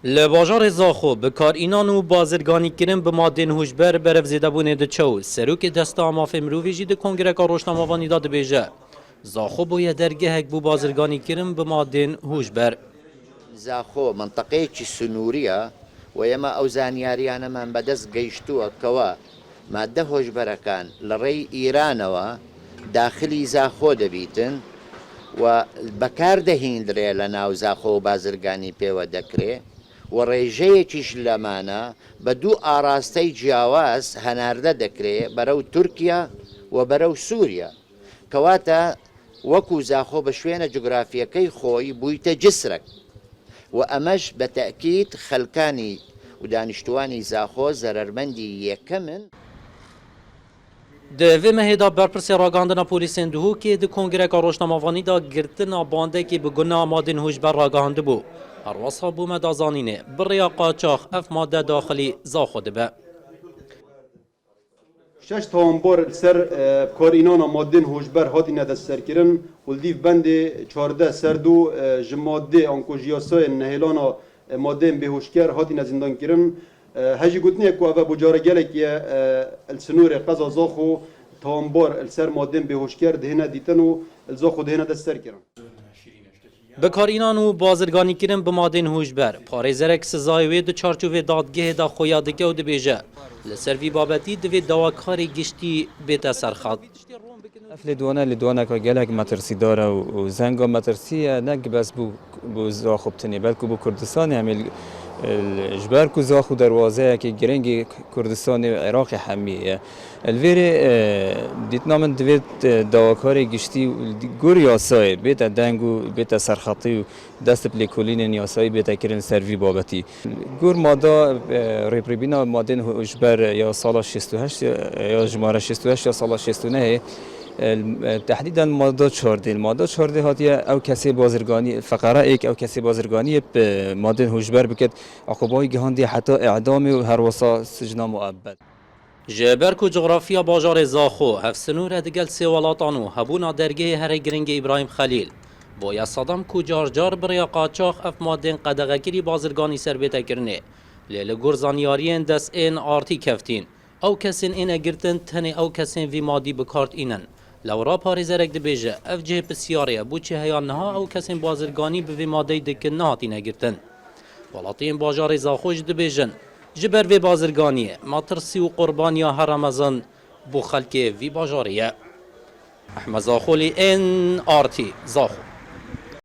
لباجار زاخو به کار اینان و بازرگانی کردن به مادین هوشبر برف زیده بونه ده چو سروک دست آماف امروی جی ده کنگره کار روشنامه‌وانی داده بیجه زاخو باید درگه هک بو بازرگانی کردن به مادین هوشبر زاخو منطقه چی سنوریه و یما او زانیاریانه من بدست گیشتو کوا ماده هوشبرکان لری ایرانوا داخلی زاخو دبیتن و بکار دهیندره لناو زاخو بازرگانی پیو دکره و ڕێژەیەکیش لەمانە بە دوو ئاراستەی جیاواز هەناردە دەکرێت بەرەو تورکیا و بەرەو سووریا کەواتە وەکو زاخۆ بە شوێنە جوگرافیەکەی خۆی بوویتە جسرک و ئەمەش بە تەکید خەلکانی و دانیشتوانی زاخۆ زەرەرمەندی یەکەمن دوی مهدا برپرسی راگاندنا پولیسین دهو که ده کنگره کار روشنامه‌وانی دا گرتنا بانده که به گناه مادین هوشبر راگانده بو هرواسا بو مدازانینه بریا قاچاق اف ماده داخلی زاخو دبه شش تامبار سر کارینانا مادین هوشبر هاتینه دست سرکرن ولدیف بند 14 سردو جماده آنکوژیاسای نهیلانا مادین بهوشگر هاتینه زندان کرن هجی گوتنی که اوه بجاره گلک یه السنور قضا زاخو تامبار السر مادین بهوشگر دهنه دیتن و الزاخو دهنه دست سرکرن به کار اینان و بازرگانی کردن به مادین هوشبر پارێزەرێک سزای وی د چارچوبê دادگehê da xoya dike û dibêje li ser vî babetî divê dawakarê giştî bête serxat. اف لدوانا که گلک مترسی داره و زنگا مترسیه نک بس بو زاخو بتنی بلکه بو کردستان همیل جبر کو زاخو دروازه که گرنگی کردستان عراق همیه الویره دیتنا من دوید دواکاری گشتی گور یاسای بیت دنگو بیت سرخطی و دست پلیکولین یاسای بیت کرن سروی بابتی گور مادا ریپریبینا مادن هوشبر یا سال 68 یا جماره 68 یا سال 69 تحديدا الماده 14 الماده 14 هاتيه او کسی بازرگانی فقره ایک او کسی بازرگانی به ماده هوشبر بکد عقوبای گهاندی حتی اعدام و هر وسا سجن مؤبد جبر کو جغرافیا باجار زاخو هفسنور دگل سی ولاتانو هبونا درگه هر گرنگ ابراهیم خلیل بویا صدام کو جار بریا قاچاق اف مادن قدغگری بازرگانی سر بیت کرنه لیل گرزانیارین دس این آرتی کفتین او کسین این اگرتن تنه او کسین وی مادی بکارت اینن لورا پارێزەرێک dibêje ev cihê pisyariye bû çêheya niha ew kesên bazirganî bi vê madeyê dikin nehatîne girtin. Welatiyên bajarê Zaxo jî dibêjin ji ber vê bazirganiyê matirsî û qurbaniya her Remezan bû xelkê vî bajarê ye. Ehmed Zaxolî NRT Zaxo.